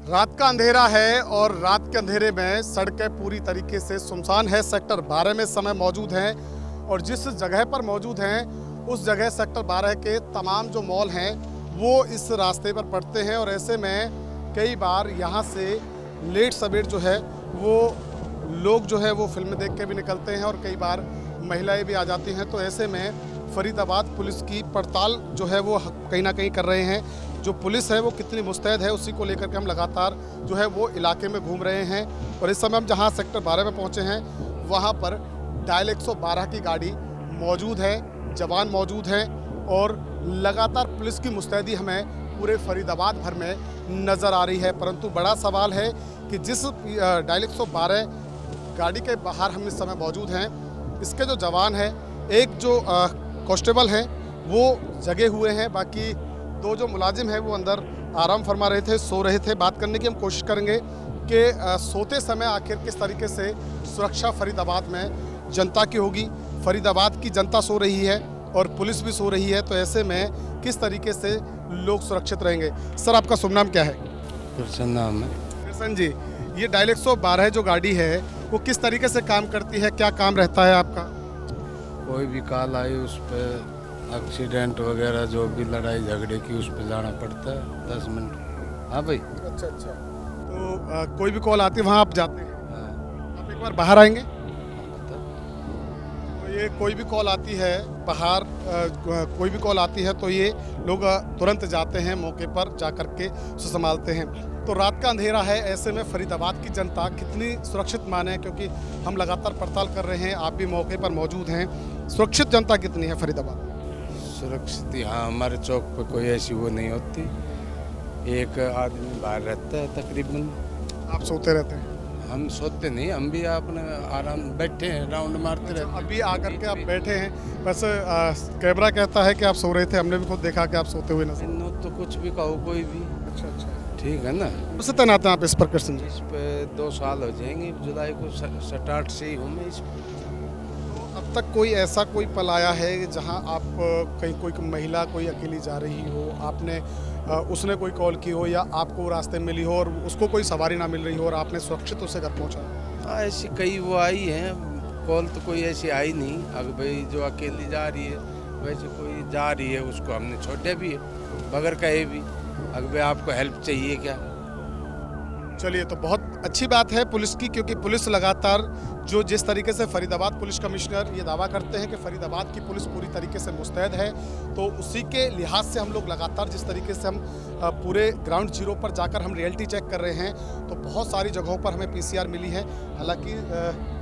रात का अंधेरा है और रात के अंधेरे में सड़कें पूरी तरीके से सुनसान है। सेक्टर 12 में समय मौजूद हैं और जिस जगह पर मौजूद हैं उस जगह सेक्टर 12 के तमाम जो मॉल हैं वो इस रास्ते पर पड़ते हैं और ऐसे में कई बार यहाँ से लेट सवेर जो है वो लोग जो है वो फिल्म देख के भी निकलते हैं और कई बार महिलाएं भी आ जाती हैं। तो ऐसे में फरीदाबाद पुलिस की पड़ताल जो है वो कहीं ना कहीं कर रहे हैं। जो पुलिस है वो कितनी मुस्तैद है उसी को लेकर के हम लगातार जो है वो इलाके में घूम रहे हैं। और इस समय हम जहां सेक्टर 12 में पहुंचे हैं वहां पर डायल 112 की गाड़ी मौजूद है, जवान मौजूद हैं और लगातार पुलिस की मुस्तैदी हमें पूरे फरीदाबाद भर में नज़र आ रही है। परंतु बड़ा सवाल है कि जिस डायल 112 गाड़ी के बाहर हम इस समय मौजूद हैं, इसके जो जवान हैं, एक जो कांस्टेबल हैं वो जगे हुए हैं, बाकी दो जो मुलाजिम हैं वो अंदर आराम फरमा रहे थे, सो रहे थे। बात करने की हम कोशिश करेंगे कि सोते समय आखिर किस तरीके से सुरक्षा फरीदाबाद में जनता की होगी। फरीदाबाद की जनता सो रही है और पुलिस भी सो रही है, तो ऐसे में किस तरीके से लोग सुरक्षित रहेंगे। सर, आपका शुभ नाम क्या है? कृष्ण नाम है। कृष्ण जी, ये डायल 112 जो गाड़ी है वो किस तरीके से काम करती है, क्या काम रहता है आपका? कोई भी कॉल आई उस पर एक्सीडेंट वगैरह जो भी लड़ाई झगड़े की उस पर जाना पड़ता है 10 मिनट। हाँ भाई। अच्छा। तो कोई भी कॉल आती है वहाँ आप जाते हैं? हाँ। आप एक बार बाहर आएंगे? बता। तो ये कोई भी कॉल आती है बाहर, कोई भी कॉल आती है तो ये लोग तुरंत जाते हैं, मौके पर जा कर के उसे संभालते हैं। तो रात का अंधेरा है, ऐसे में फरीदाबाद की जनता कितनी सुरक्षित माने, क्योंकि हम लगातार पड़ताल कर रहे हैं, आप भी मौके पर मौजूद हैं। सुरक्षित जनता कितनी है फरीदाबाद? सुरक्षित यहाँ हमारे चौक पे कोई ऐसी वो नहीं होती, एक आदमी बाहर रहता है तकरीबन। आप सोते रहते हैं? हम सोते नहीं, हम भी अपने आराम बैठे हैं, राउंड मारते रहते हैं। अभी आकर के आप बैठे हैं, बस कैमरा कहता है कि आप सो रहे थे, हमने भी खुद देखा कि आप सोते हुए नजर। नो तो कुछ भी कहो कोई भी। अच्छा। ठीक है ना। उससे तैनात हैं आप इस पर कृष्ण जी? इस पे 2 साल हो जाएंगे, जुलाई को स्टार्ट से ही हूँ मैं इस पे। अब तक कोई ऐसा कोई पल आया है जहां आप कहीं कोई महिला कोई अकेली जा रही हो, आपने उसने कोई कॉल की हो या आपको रास्ते में मिली हो और उसको कोई सवारी ना मिल रही हो और आपने सुरक्षित उससे घर पहुंचा? हाँ, ऐसी कई वो आई हैं, कॉल तो कोई ऐसी आई नहीं। अगर भाई जो अकेली जा रही है, वैसे कोई जा रही है उसको हमने छोड़े भी है बगैर कहे भी। अगर भाई आपको हेल्प चाहिए क्या। चलिए, तो बहुत अच्छी बात है पुलिस की, क्योंकि पुलिस लगातार जो जिस तरीके से फरीदाबाद पुलिस कमिश्नर ये दावा करते हैं कि फरीदाबाद की पुलिस पूरी तरीके से मुस्तैद है, तो उसी के लिहाज से हम लोग लगातार जिस तरीके से हम पूरे ग्राउंड जीरो पर जाकर हम रियलिटी चेक कर रहे हैं, तो बहुत सारी जगहों पर हमें PCR मिली है। हालांकि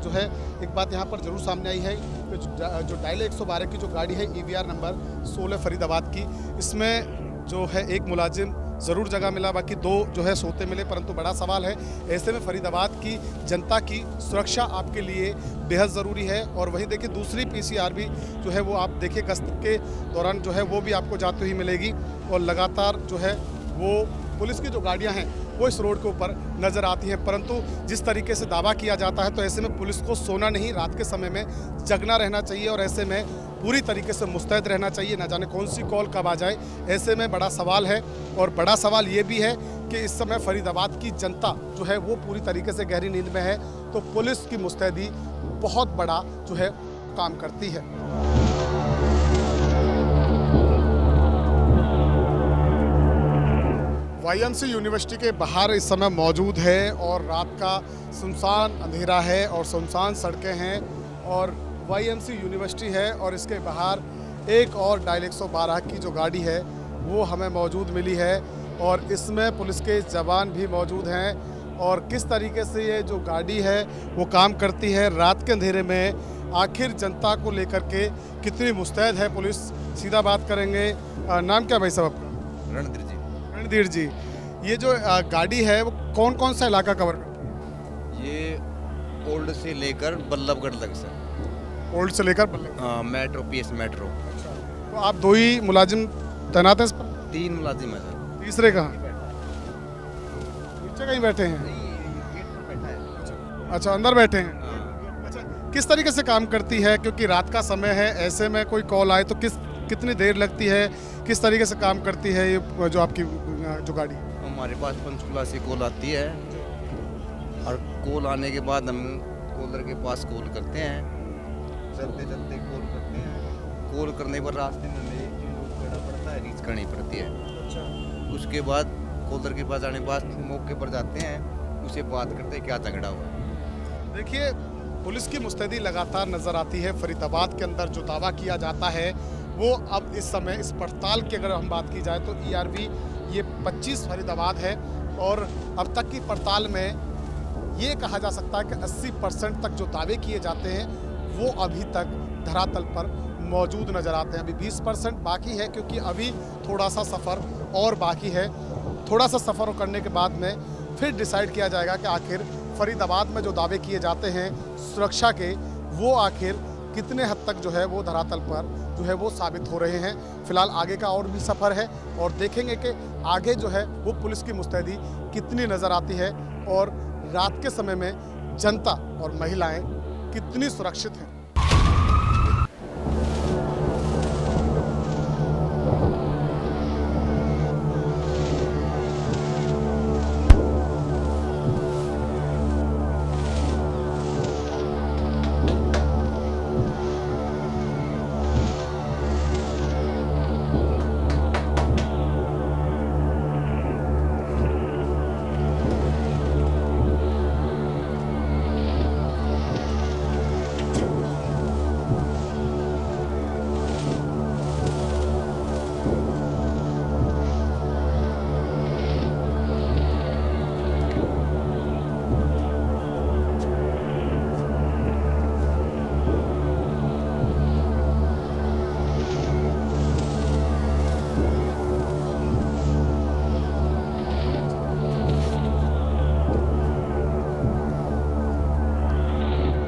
जो है एक बात यहाँ पर जरूर सामने आई है कि जो डायल 112 की जो गाड़ी है EVR नंबर 16 फरीदाबाद की, इसमें जो है एक मुलाजिम ज़रूर जगह मिला, बाकी 2 जो है सोते मिले। परंतु बड़ा सवाल है, ऐसे में फरीदाबाद की जनता की सुरक्षा आपके लिए बेहद ज़रूरी है। और वहीं देखिए दूसरी PCR भी जो है वो आप देखिए गश्त के दौरान जो है वो भी आपको जाती हुई मिलेगी और लगातार जो है वो पुलिस की जो गाड़ियां हैं वो इस रोड के ऊपर नज़र आती हैं। परंतु जिस तरीके से दावा किया जाता है, तो ऐसे में पुलिस को सोना नहीं, रात के समय में जगना रहना चाहिए और ऐसे में पूरी तरीके से मुस्तैद रहना चाहिए। ना जाने कौन सी कॉल कब आ जाए, ऐसे में बड़ा सवाल है। और बड़ा सवाल ये भी है कि इस समय फरीदाबाद की जनता जो है वो पूरी तरीके से गहरी नींद में है, तो पुलिस की मुस्तैदी बहुत बड़ा जो है काम करती है। YMC यूनिवर्सिटी के बाहर इस समय मौजूद है और रात का सुनसान अंधेरा है और सुनसान सड़कें हैं और YMC यूनिवर्सिटी है और इसके बाहर एक और डायल 112 की जो गाड़ी है वो हमें मौजूद मिली है और इसमें पुलिस के जवान भी मौजूद हैं। और किस तरीके से ये जो गाड़ी है वो काम करती है रात के अंधेरे में, आखिर जनता को लेकर के कितनी मुस्तैद है पुलिस, सीधा बात करेंगे। नाम क्या भाई साहब आपका? रणधीर जी। रणधीर जी, ये जो गाड़ी है वो कौन कौन सा इलाका कवर करती है? ये ओल्ड से लेकर बल्लभगढ़ तक सर। ओल्ड से लेकर बल्लभ? हाँ, मेट्रो PS मेट्रो। तो आप 2 ही मुलाजिम तैनात हैं इस पर? 3 मुलाजिम है सर। तीसरे कहाँ? नीचे कहीं बैठे हैं? गेट पर बैठा है। अच्छा, अंदर बैठे हैं। हाँ। अच्छा, किस तरीके से काम करती है, क्योंकि रात का समय है, ऐसे में कोई कॉल आए तो कितनी देर लगती है, किस तरीके से काम करती है ये जो आपकी जो गाड़ी? हमारे पास पंचकुला से कॉल आती है और कॉल आने के बाद हम कॉलर के पास कॉल करते हैं, चलते चलते कॉल करते हैं। कॉल करने पर रास्ते में हमें एक चीज़ करना पड़ता है, रीच करनी पड़ती है। उसके बाद कॉलर के पास आने के बाद मौके पर जाते हैं, उसे बात करते हैं क्या झगड़ा हुआ। देखिए, पुलिस की मुस्तैदी लगातार नज़र आती है। फरीदाबाद के अंदर जो दावा किया जाता है वो अब इस समय इस पड़ताल की अगर हम बात की जाए तो ERV ये 25 फरीदाबाद है और अब तक की पड़ताल में ये कहा जा सकता है कि 80% तक जो दावे किए जाते हैं वो अभी तक धरातल पर मौजूद नज़र आते हैं। अभी 20% बाकी है क्योंकि अभी थोड़ा सा सफ़र और बाकी है। थोड़ा सा सफ़र करने के बाद में फिर डिसाइड किया जाएगा कि आखिर फरीदाबाद में जो दावे किए जाते हैं सुरक्षा के वो आखिर कितने हद तक जो है वो धरातल पर जो है वो साबित हो रहे हैं। फिलहाल आगे का और भी सफ़र है और देखेंगे कि आगे जो है वो पुलिस की मुस्तैदी कितनी नज़र आती है और रात के समय में जनता और महिलाएं कितनी सुरक्षित हैं।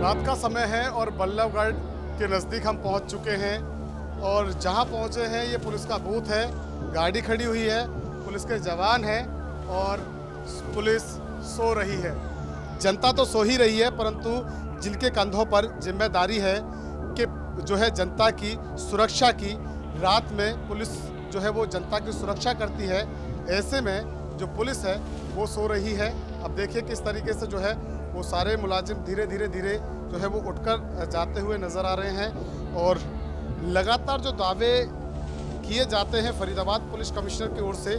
रात का समय है और बल्लभगढ़ के नज़दीक हम पहुंच चुके हैं और जहां पहुंचे हैं ये पुलिस का बूथ है। गाड़ी खड़ी हुई है, पुलिस के जवान हैं और पुलिस सो रही है। जनता तो सो ही रही है परंतु जिनके कंधों पर जिम्मेदारी है कि जो है जनता की सुरक्षा की, रात में पुलिस जो है वो जनता की सुरक्षा करती है। ऐसे में जो पुलिस है वो सो रही है। अब देखिए किस तरीके से जो है वो सारे मुलाजिम धीरे धीरे जो है वो उठकर जाते हुए नज़र आ रहे हैं और लगातार जो दावे किए जाते हैं फरीदाबाद पुलिस कमिश्नर की ओर से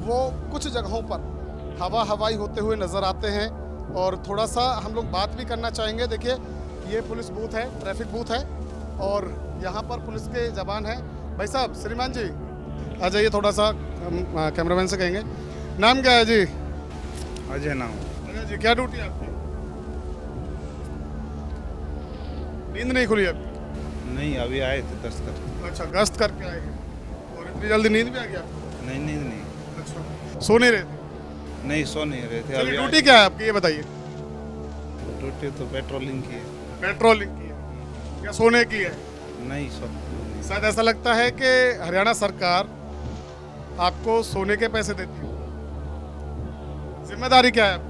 वो कुछ जगहों पर हवाई होते हुए नज़र आते हैं और थोड़ा सा हम लोग बात भी करना चाहेंगे। देखिए, ये पुलिस बूथ है, ट्रैफिक बूथ है और यहाँ पर पुलिस के जवान हैं। भाई साहब, श्रीमान जी आ जाइए, थोड़ा सा कैमरामैन से कहेंगे। नाम क्या है जी? अजय नाम। अजय जी, क्या ड्यूटी है आपकी? नींद नहीं खुली अभी? नहीं, अभी आए थे 10 कर। अच्छा, गश्त करके आए हैं और इतनी जल्दी नींद भी आ गया? नहीं, नींद नहीं। अच्छा, सो नहीं रहे थे? नहीं, सो नहीं रहे थे। चलिए, अभी ड्यूटी क्या है आपकी ये बताइए। ड्यूटी तो पेट्रोलिंग की है। पेट्रोलिंग की है या सोने की है? नहीं, सो नहीं। शायद ऐसा लगता है कि हरियाणा सरकार आपको सोने के पैसे देती है। जिम्मेदारी क्या है?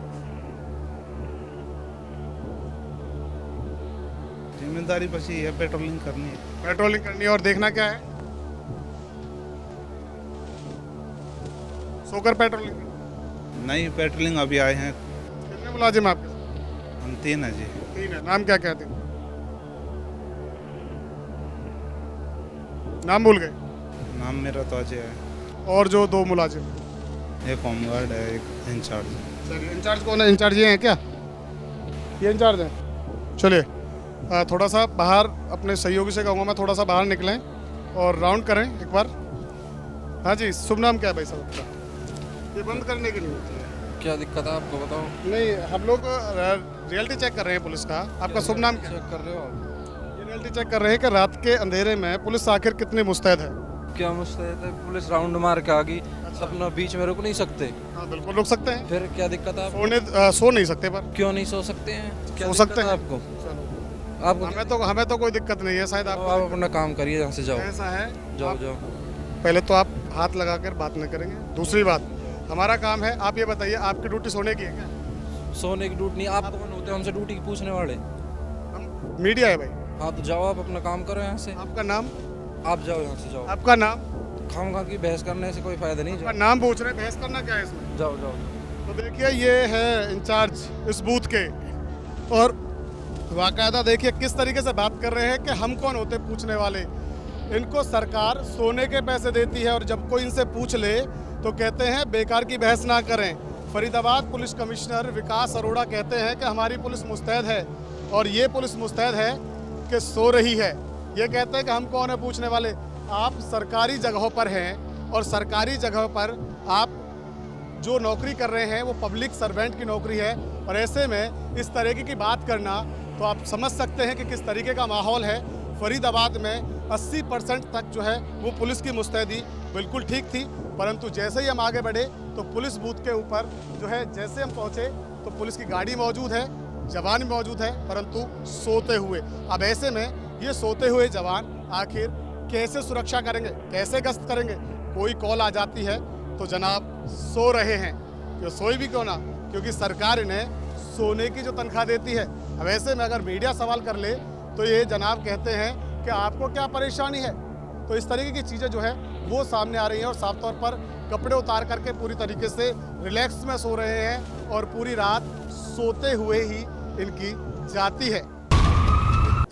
जिम्मेदारी बस ये है, पेट्रोलिंग करनी है। पेट्रोलिंग करनी है और देखना क्या है? सोकर पेट्रोलिंग करनी है। नहीं, पेट्रोलिंग अभी आए हैं। कितने मुलाजिम हैं आपके? हम 3 हैं जी। 3 है। नाम क्या कहते हैं? नाम भूल गए? नाम मेरा तो अजय है। और जो 2 मुलाजिम? एक होमगार्ड है, एक इंचार्ज। सर, इंचार्ज कौन है? इंचार्ज ये हैं क्या? ये इंचार्ज हैं? चलिए, थोड़ा सा बाहर अपने सहयोगी से कहूँगा मैं थोड़ा सा बाहर निकलें और राउंड करें एक बार। हाँ जी, शुभ नाम क्या है भाई साहब आपका? ये बंद करने के लिए क्या दिक्कत है आपको बताओ? नहीं, हम लोग रियलिटी चेक कर रहे हैं पुलिस का। आपका शुभ नाम क्या है? चेक कर रहे हो आप? ये रियलिटी चेक कर रहे हैं कि रात के अंधेरे में पुलिस आखिर कितनी मुस्तैद है। क्या मुस्तैद है? पुलिस राउंड मार के आ गई, अपना बीच में रुक नहीं सकते? हाँ, बिल्कुल रुक सकते हैं। फिर क्या दिक्कत है आपको? सो नहीं सकते पर क्यों नहीं सो सकते हैं? क्या सो दिक्कत सकते है हैं। आपको? चलो, आपको हमें तो कोई दिक्कत नहीं है। शायद आप आपको अपना काम करिए, यहाँ से जाओ। ऐसा है, जाओ आप जाओ। पहले तो आप हाथ लगाकर बात न करेंगे। दूसरी बात, हमारा काम है, आप ये बताइए आपकी ड्यूटी सोने की है क्या? सोने की ड्यूटी नहीं। आप कौन होते हैं हमसे ड्यूटी की पूछने वाले? हम मीडिया है भाई। हाँ तो जाओ, आप अपना काम करो यहाँ से। आपका नाम? आप जाओ यहाँ से, जाओ। आपका नाम? खामखा की बहस करने से कोई फायदा नहीं। आपका नाम पूछ रहे हैं, बहस करना क्या है इसमें? जाओ जाओ। तो देखिए ये है इंचार्ज इस बूथ के, और वाकायदा देखिए किस तरीके से बात कर रहे हैं कि हम कौन होते पूछने वाले। इनको सरकार सोने के पैसे देती है और जब कोई इनसे पूछ ले तो कहते हैं बेकार की बहस ना करें। फरीदाबाद पुलिस कमिश्नर विकास अरोड़ा कहते हैं कि हमारी पुलिस मुस्तैद है, और ये पुलिस मुस्तैद है कि सो रही है। ये कहते हैं कि हम कौन है पूछने वाले। आप सरकारी जगहों पर हैं और सरकारी जगहों पर आप जो नौकरी कर रहे हैं वो पब्लिक सर्वेंट की नौकरी है, और ऐसे में इस तरीके की बात करना तो आप समझ सकते हैं कि किस तरीके का माहौल है। फरीदाबाद में 80% तक जो है वो पुलिस की मुस्तैदी बिल्कुल ठीक थी, परंतु जैसे ही हम आगे बढ़े तो पुलिस बूथ के ऊपर जो है जैसे हम पहुँचे तो पुलिस की गाड़ी मौजूद है, जवान मौजूद है, परंतु सोते हुए। अब ऐसे में ये सोते हुए जवान आखिर कैसे सुरक्षा करेंगे, कैसे गश्त करेंगे? कोई कॉल आ जाती है तो जनाब सो रहे हैं। तो सोई भी क्यों ना, क्योंकि सरकार इन्हें सोने की जो तनख्वाह देती है। अब ऐसे में अगर मीडिया सवाल कर ले तो ये जनाब कहते हैं कि आपको क्या परेशानी है। तो इस तरीके की चीज़ें जो है वो सामने आ रही हैं, और साफ तौर पर कपड़े उतार करके पूरी तरीके से रिलैक्स में सो रहे हैं, और पूरी रात सोते हुए ही इनकी जाती है।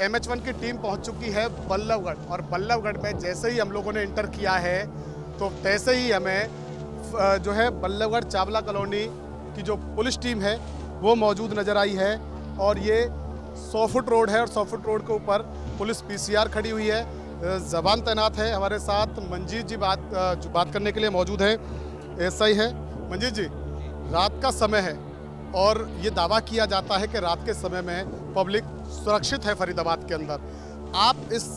MH1 की टीम पहुंच चुकी है बल्लभगढ़, और बल्लभगढ़ में जैसे ही हम लोगों ने इंटर किया है तो तैसे ही हमें जो है बल्लभगढ़ चावला कॉलोनी की जो पुलिस टीम है वो मौजूद नज़र आई है। और ये 100 फुट रोड है, और 100 फुट रोड के ऊपर पुलिस PCR खड़ी हुई है, जवान तैनात है। हमारे साथ मंजीत जी बात करने के लिए मौजूद है, SI है। मंजीत जी, रात का समय है और ये दावा किया जाता है कि रात के समय में पब्लिक सुरक्षित है फरीदाबाद के अंदर। आप इस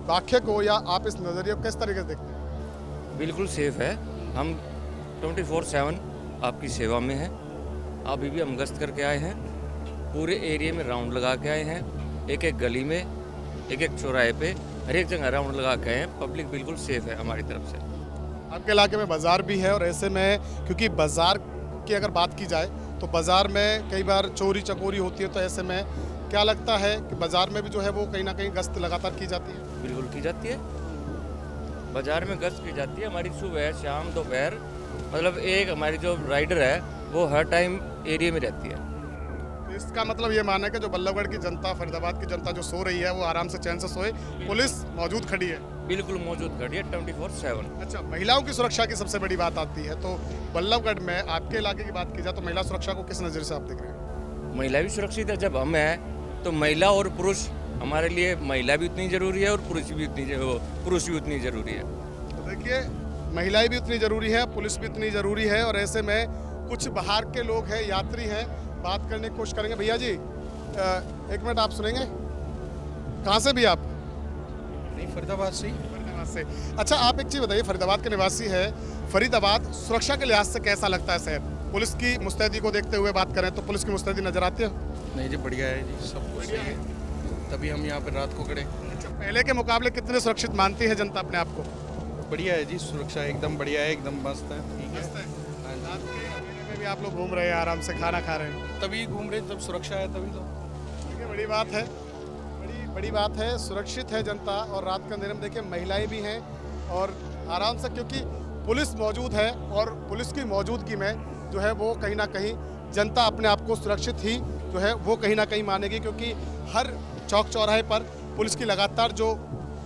वाक्य को या आप इस नज़रिए को किस तरीके से देखते हैं? बिल्कुल सेफ है, हम 24/7 आपकी सेवा में हैं। अभी भी हम गश्त करके आए हैं, पूरे एरिया में राउंड लगा के आए हैं, एक एक गली में, एक एक चौराहे पे, हर एक जगह राउंड लगा के आए हैं। पब्लिक बिल्कुल सेफ है हमारी तरफ से। आपके इलाके में बाज़ार भी है, और ऐसे में क्योंकि बाज़ार की अगर बात की जाए तो बाज़ार में कई बार चोरी चकोरी होती है, तो ऐसे में क्या लगता है कि बाज़ार में भी जो है वो कहीं ना कहीं गश्त लगातार की जाती है? बिल्कुल की जाती है, बाज़ार में गश्त की जाती है हमारी, सुबह शाम दोपहर। मतलब एक हमारी जो राइडर है वो हर टाइम एरिया में रहती है। इसका मतलब ये माना है कि जो बल्लभगढ़ की जनता, फरीदाबाद की जनता जो सो रही है वो आराम से चैन से सोए, पुलिस मौजूद खड़ी है। बिल्कुल मौजूद खड़ी है 24/7। अच्छा, महिलाओं की सुरक्षा की सबसे बड़ी बात आती है, तो बल्लभगढ़ में आपके इलाके की बात की जाए तो महिला सुरक्षा को किस नज़र से आप देख रहे हैं? महिला भी सुरक्षित है। जब हम हैं तो महिला और पुरुष, हमारे लिए महिला भी उतनी ज़रूरी है और पुरुष भी उतनी ज़रूरी है। तो देखिए, महिलाएं भी उतनी ज़रूरी है, पुलिस भी उतनी ज़रूरी है, और ऐसे में कुछ बाहर के लोग हैं, यात्री हैं, बात करने की कोशिश करेंगे। भैया जी, एक मिनट आप सुनेंगे? कहाँ से भी आप? नहीं, फरीदाबाद से। फरीदाबाद से। अच्छा, आप एक चीज़ बताइए, फरीदाबाद के निवासी है, फरीदाबाद सुरक्षा के लिहाज से कैसा लगता है शहर? पुलिस की मुस्तैदी को देखते हुए बात करें तो पुलिस की मुस्तैदी नज़र आती है? नहीं जी, बढ़िया है जी, सब कुछ सही है, तभी हम यहाँ पर रात को खड़े। अच्छा, पहले के मुकाबले कितने सुरक्षित मानती है जनता अपने आप को? बढ़िया है जी, सुरक्षा एकदम बढ़िया है, एकदम मस्त है, ठीक है। रात के अंधेरे में भी आप लोग घूम रहे हैं, आराम से खाना खा रहे हैं, तभी घूम रहे, जब सुरक्षा है तभी तो। देखिए बड़ी बात है, बड़ी बात है, सुरक्षित है जनता। और रात के अंधेरे में देखिए महिलाएं भी हैं और आराम से, क्योंकि पुलिस मौजूद है, और पुलिस की मौजूदगी में जो है वो कहीं ना कहीं जनता अपने आप को सुरक्षित ही जो है वो कहीं ना कहीं मानेगी, क्योंकि हर चौक चौराहे पर पुलिस की लगातार जो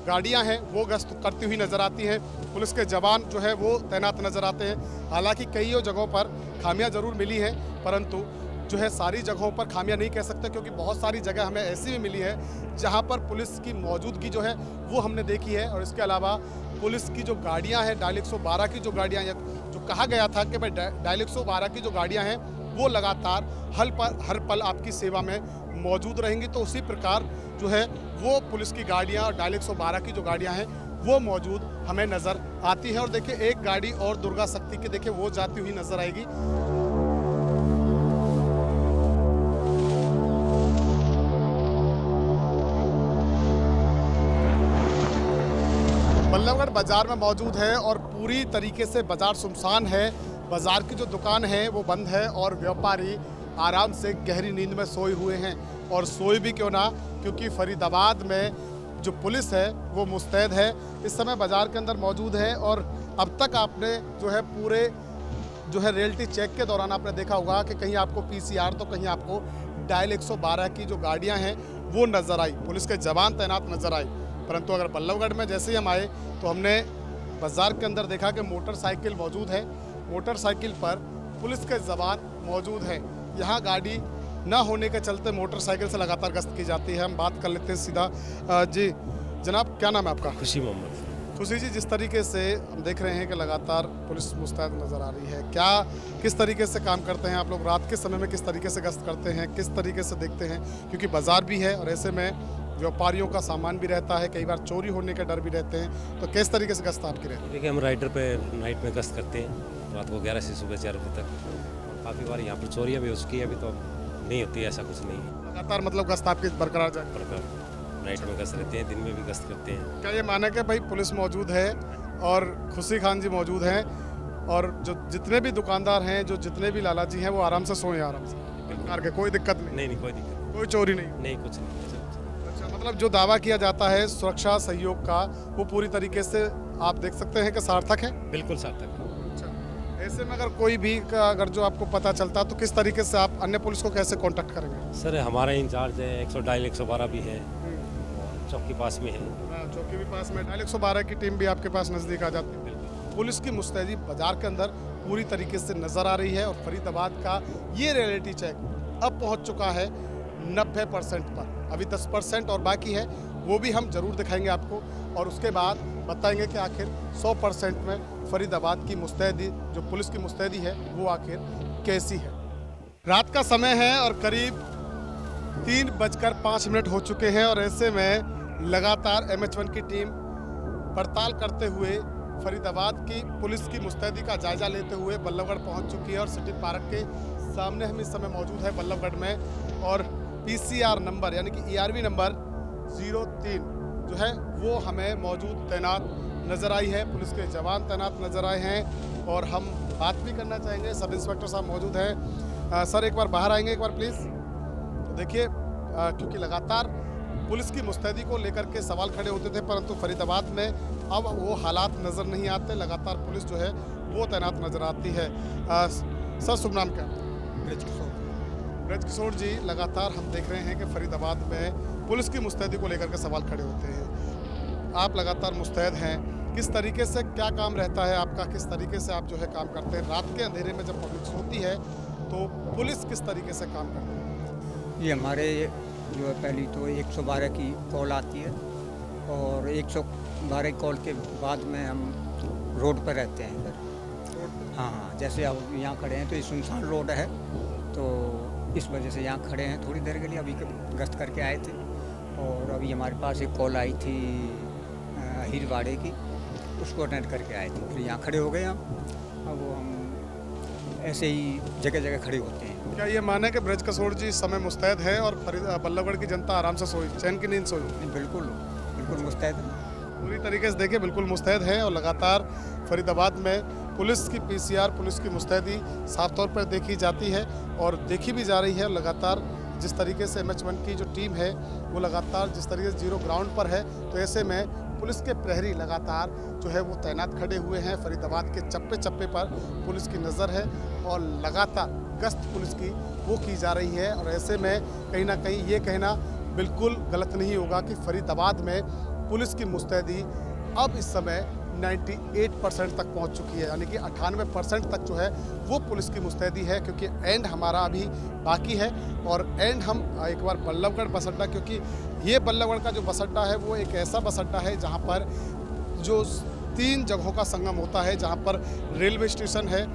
गाड़ियां हैं वो गश्त करती हुई नज़र आती हैं, पुलिस के जवान जो है वो तैनात नज़र आते हैं। हालांकि कई जगहों पर खामियां ज़रूर मिली हैं, परंतु जो है सारी जगहों पर खामियां नहीं कह सकते, क्योंकि बहुत सारी जगह हमें ऐसी भी मिली है जहां पर पुलिस की मौजूदगी जो है वो हमने देखी है। और इसके अलावा पुलिस की जो गाड़ियां हैं, डायल 112 की जो गाड़ियां हैं, जो कहा गया था कि भाई डायल 112 की जो गाड़ियां हैं वो लगातार हर पल आपकी सेवा में मौजूद रहेंगी, तो उसी प्रकार जो है वो पुलिस की गाड़ियां और डायल 112 की जो गाड़ियां हैं वो मौजूद हमें नज़र आती है। और देखिए एक गाड़ी और दुर्गा शक्ति की देखिए वो जाती हुई नज़र आएगी। बल्लभगढ़ बाजार में मौजूद है और पूरी तरीके से बाजार सुनसान है। बाजार की जो दुकान है वो बंद है और व्यापारी आराम से गहरी नींद में सोए हुए हैं। और सोए भी क्यों ना, क्योंकि फरीदाबाद में जो पुलिस है वो मुस्तैद है, इस समय बाज़ार के अंदर मौजूद है। और अब तक आपने जो है पूरे जो है रियलिटी चेक के दौरान आपने देखा होगा कि कहीं आपको पीसीआर तो कहीं आपको डायल 112 की जो गाड़ियां हैं वो नज़र आई, पुलिस के जवान तैनात नज़र आए। परंतु अगर बल्लभगढ़ में जैसे ही हम आए तो हमने बाज़ार के अंदर देखा कि मोटरसाइकिल मौजूद है, मोटरसाइकिल पर पुलिस के जवान मौजूद हैं। यहाँ गाड़ी ना होने के चलते मोटरसाइकिल से लगातार गश्त की जाती है। हम बात कर लेते हैं सीधा। जी जनाब, क्या नाम है आपका? खुशी मोहम्मद। खुशी जी, जिस तरीके से हम देख रहे हैं कि लगातार पुलिस मुस्तैद नज़र आ रही है, क्या किस तरीके से काम करते हैं आप लोग? रात के समय में किस तरीके से गश्त करते हैं, किस तरीके से देखते हैं? क्योंकि बाज़ार भी है और ऐसे में व्यापारियों का सामान भी रहता है, कई बार चोरी होने के डर भी रहते हैं, तो किस तरीके से गश्त आपकी रहती है? देखिए, हम राइडर पे नाइट में गश्त करते हैं रात को 11 से सुबह 4 बजे तक। काफ़ी बार यहाँ पर चोरियाँ भी हो चुकी है, अभी तो नहीं होती, ऐसा कुछ नहीं है। लगातार मतलब गश्त आपकी बरकरार जाए? बरकरार नाइट में गश्त रहते हैं, दिन में भी गश्त करते हैं। क्या ये माना कि भाई पुलिस मौजूद है और खुशी खान जी मौजूद हैं और जो जितने भी दुकानदार हैं, जो जितने भी लाला जी हैं, वो आराम से सोएं, आराम से प्रकार के कोई दिक्कत नहीं? नहीं, कोई दिक्कत कोई चोरी नहीं? नहीं, कुछ नहीं। अच्छा, मतलब जो दावा किया जाता है सुरक्षा सहयोग का, वो पूरी तरीके से आप देख सकते हैं कि सार्थक है? बिल्कुल सार्थक है। अच्छा, ऐसे में अगर कोई भी का अगर जो आपको पता चलता तो किस तरीके से आप अन्य पुलिस को कैसे कांटेक्ट करेंगे? सर, हमारा इंचार्ज है, 112 भी है, चौक के पास में है। चौकी भी पास में, डायल 112 की टीम भी आपके पास नज़दीक आ जाती है। पुलिस की मुस्तैदी बाजार के अंदर पूरी तरीके से नज़र आ रही है और फरीदाबाद का ये रियलिटी चेक अब पहुंच चुका है 90% पर। अभी 10% और बाकी है, वो भी हम ज़रूर दिखाएंगे आपको और उसके बाद बताएंगे कि आखिर 100% में फरीदाबाद की मुस्तैदी, जो पुलिस की मुस्तैदी है, वो आखिर कैसी है। रात का समय है और करीब 3:05 हो चुके हैं और ऐसे में लगातार MH1 की टीम पड़ताल करते हुए फरीदाबाद की पुलिस की मुस्तैदी का जायजा लेते हुए बल्लभगढ़ पहुंच चुकी है और सिटी पार्क के सामने हम इस समय मौजूद है बल्लभगढ़ में। और PCR नंबर यानी कि ERV नंबर 03 जो है वो हमें मौजूद तैनात नज़र आई है, पुलिस के जवान तैनात नज़र आए हैं और हम बात भी करना चाहेंगे। सब इंस्पेक्टर साहब मौजूद हैं। सर, एक बार बाहर आएंगे एक बार प्लीज़। तो देखिए, क्योंकि लगातार पुलिस की मुस्तैदी को लेकर के सवाल खड़े होते थे, परंतु फरीदाबाद में अब वो हालात नज़र नहीं आते। लगातार पुलिस जो है वो तैनात नज़र आती है। सर, शुभ नाम क्या? ब्रज किशोर जी, लगातार हम देख रहे हैं कि फरीदाबाद में पुलिस की मुस्तैदी को लेकर के सवाल खड़े होते हैं। आप लगातार मुस्तैद हैं, किस तरीके से क्या काम रहता है आपका, किस तरीके से आप जो है काम करते हैं? रात के अंधेरे में जब पब्लिक सोती है तो पुलिस किस तरीके से काम करती है? ये हमारे जो है पहली तो 112 की कॉल आती है और 112 कॉल के बाद में हम रोड पर रहते हैं इधर। हाँ, जैसे अब यहाँ खड़े हैं तो ये सुनसान रोड है, तो इस वजह से यहाँ खड़े हैं थोड़ी देर के लिए। अभी गश्त करके आए थे और अभी हमारे पास एक कॉल आई थी हीरवाड़े की, उसको अटेंड करके आए थे, फिर यहाँ खड़े हो गए हम। अब वो हम ऐसे ही जगह जगह खड़े होते हैं। क्या ये माने कि ब्रज किशोर जी समय मुस्तैद है और बल्लभगढ़ की जनता आराम से सोई, चैन की नींद सोई? बिल्कुल बिल्कुल मुस्तैद है, पूरी तरीके से देखिए बिल्कुल मुस्तैद है। और लगातार फरीदाबाद में पुलिस की PCR, पुलिस की मुस्तैदी साफ तौर पर देखी जाती है और देखी भी जा रही है। लगातार जिस तरीके से MH1 की जो टीम है वो लगातार जिस तरीके से जीरो ग्राउंड पर है, तो ऐसे में पुलिस के प्रहरी लगातार जो है वो तैनात खड़े हुए हैं। फरीदाबाद के चप्पे चप्पे पर पुलिस की नज़र है और लगातार गश्त पुलिस की वो की जा रही है। और ऐसे में कहीं ना कहीं ये कहना बिल्कुल गलत नहीं होगा कि फरीदाबाद में पुलिस की मुस्तैदी अब इस समय 98% तक पहुंच चुकी है, यानी कि 98% तक जो है वो पुलिस की मुस्तैदी है। क्योंकि एंड हमारा अभी बाकी है और एंड हम एक बार बल्लभगढ़ बस अड्डा, क्योंकि ये बल्लभगढ़ का जो बस अड्डा है वो एक ऐसा बस अड्डा है जहाँ पर जो 3 जगहों का संगम होता है, जहाँ पर रेलवे स्टेशन है,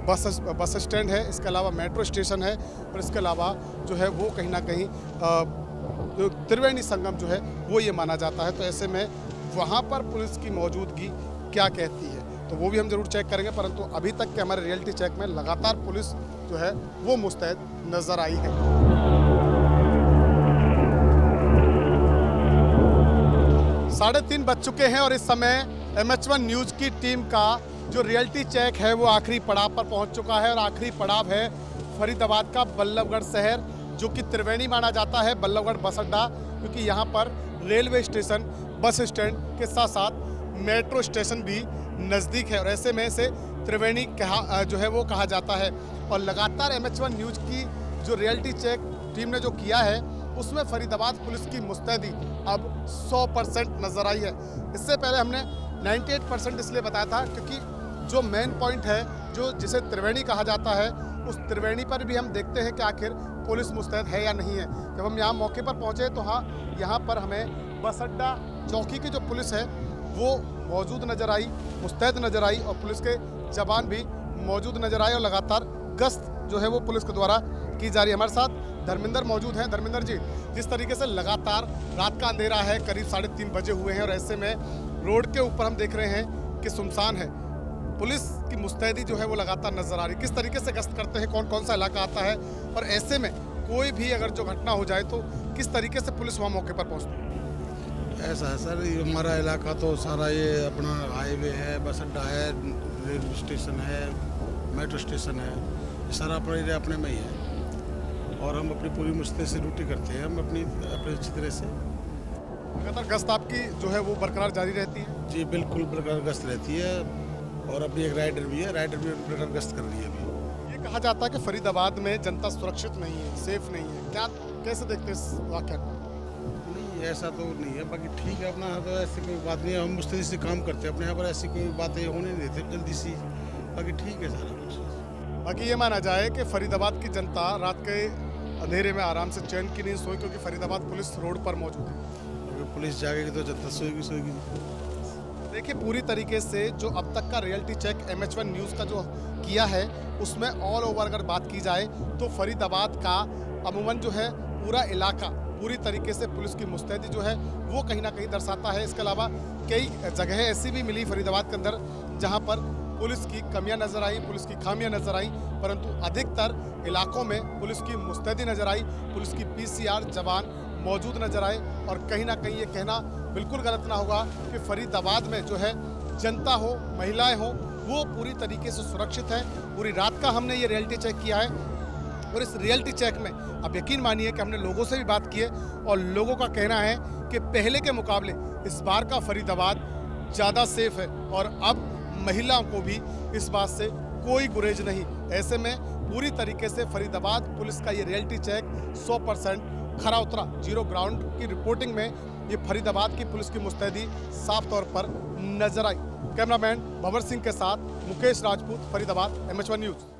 बस स्टैंड है, इसके अलावा मेट्रो स्टेशन है और इसके अलावा जो है वो कहीं ना कहीं जो त्रिवेणी संगम जो है वो ये माना जाता है। तो ऐसे में वहाँ पर पुलिस की मौजूदगी क्या कहती है तो वो भी हम जरूर चेक करेंगे। परंतु अभी तक के हमारे रियलिटी चेक में लगातार पुलिस जो है वो मुस्तैद नज़र आई है। 3:30 बज चुके हैं और इस समय MH1 न्यूज़ की टीम का जो रियलिटी चेक है वो आखिरी पड़ाव पर पहुंच चुका है और आखिरी पड़ाव है फरीदाबाद का बल्लभगढ़ शहर, जो कि त्रिवेणी माना जाता है बल्लभगढ़ बस अड्डा, क्योंकि यहाँ पर रेलवे स्टेशन, बस स्टैंड के साथ साथ मेट्रो स्टेशन भी नज़दीक है और ऐसे में इसे त्रिवेणी जो है वो कहा जाता है। और लगातार MH1 न्यूज़ की जो रियलिटी चेक टीम ने जो किया है उसमें फरीदाबाद पुलिस की मुस्तैदी अब 100% नज़र आई है। इससे पहले हमने 98% इसलिए बताया था क्योंकि जो मेन पॉइंट है जो जिसे त्रिवेणी कहा जाता है उस त्रिवेणी पर भी हम देखते हैं कि आखिर पुलिस मुस्तैद है या नहीं है। जब हम यहाँ मौके पर पहुँचे तो हाँ, यहाँ पर हमें बस अड्डा चौकी की जो पुलिस है वो मौजूद नज़र आई, मुस्तैद नज़र आई और पुलिस के जवान भी मौजूद नज़र आए और लगातार गश्त जो है वो पुलिस के द्वारा की जा रही है। हमारे साथ धर्मेंद्र मौजूद हैं। धर्मेंद्र जी, जिस तरीके से लगातार रात का अंधेरा है, करीब 3:30 बजे हुए हैं और ऐसे में रोड के ऊपर हम देख रहे हैं कि सुनसान है, पुलिस की मुस्तैदी जो है वो लगातार नजर आ रही है। किस तरीके से गश्त करते हैं, कौन कौन सा इलाका आता है और ऐसे में कोई भी अगर जो घटना हो जाए तो किस तरीके से पुलिस वहाँ मौके पर पहुँचती है? ऐसा है सर, ये हमारा इलाका तो सारा ये अपना हाईवे है, बस अड्डा है, रेलवे स्टेशन है, मेट्रो स्टेशन है, ये सारा अपना एरिया अपने में ही है और हम अपनी पूरी मुस्तैदी से ड्यूटी करते हैं। हम अपनी अच्छी तरह से लगातार गश्त आपकी जो है वो बरकरार जारी रहती है? जी बिल्कुल बरकरार गश्त रहती है और अभी एक राइडर भी है, राइडर भी बरकरार गश्त कर रही है अभी। ये कहा जाता है कि फरीदाबाद में जनता सुरक्षित नहीं है, सेफ नहीं है, क्या कैसे देखते हैं इस वाक़या को? नहीं, ऐसा तो नहीं है, बाकी ठीक है अपना, तो ऐसी कोई बात नहीं है, हम मुस्तैदी से काम करते हैं अपने यहाँ पर, ऐसी कोई बातें होने नहीं देते जल्दी सी, बाकी ठीक है सारा कुछ। बाकी ये माना जाए कि फरीदाबाद की जनता रात के अंधेरे में आराम से चैन की नींद सोई क्योंकि फरीदाबाद पुलिस रोड पर मौजूद है। अगर पुलिस जाएगी तो जनता सोएगी। देखिए, पूरी तरीके से जो अब तक का रियलिटी चेक MH1 न्यूज़ का जो किया है उसमें ऑल ओवर अगर बात की जाए तो फरीदाबाद का अमूमन जो है पूरा इलाका पूरी तरीके से पुलिस की मुस्तैदी जो है वो कहीं ना कहीं दर्शाता है। इसके अलावा कई जगह ऐसी भी मिली फरीदाबाद के अंदर जहां पर पुलिस की कमियां नज़र आई, पुलिस की खामियां नज़र आई, परंतु अधिकतर इलाकों में पुलिस की मुस्तैदी नज़र आई, पुलिस की PCR जवान मौजूद नज़र आए और कहीं ना कहीं ये कहना बिल्कुल गलत ना होगा कि फरीदाबाद में जो है जनता हो, महिलाएं हो, वो पूरी तरीके से सुरक्षित है। पूरी रात का हमने ये रियलिटी चेक किया है और इस रियलिटी चेक में आप यकीन मानिए कि हमने लोगों से भी बात की है और लोगों का कहना है कि पहले के मुकाबले इस बार का फरीदाबाद ज़्यादा सेफ है और अब महिलाओं को भी इस बात से कोई गुरेज नहीं। ऐसे में पूरी तरीके से फरीदाबाद पुलिस का ये रियलिटी चेक 100% खरा उतरा। जीरो ग्राउंड की रिपोर्टिंग में ये फरीदाबाद की पुलिस की मुस्तैदी साफ तौर पर नजर आई। कैमरामैन भंवर सिंह के साथ मुकेश राजपूत, फरीदाबाद, MH1 न्यूज़।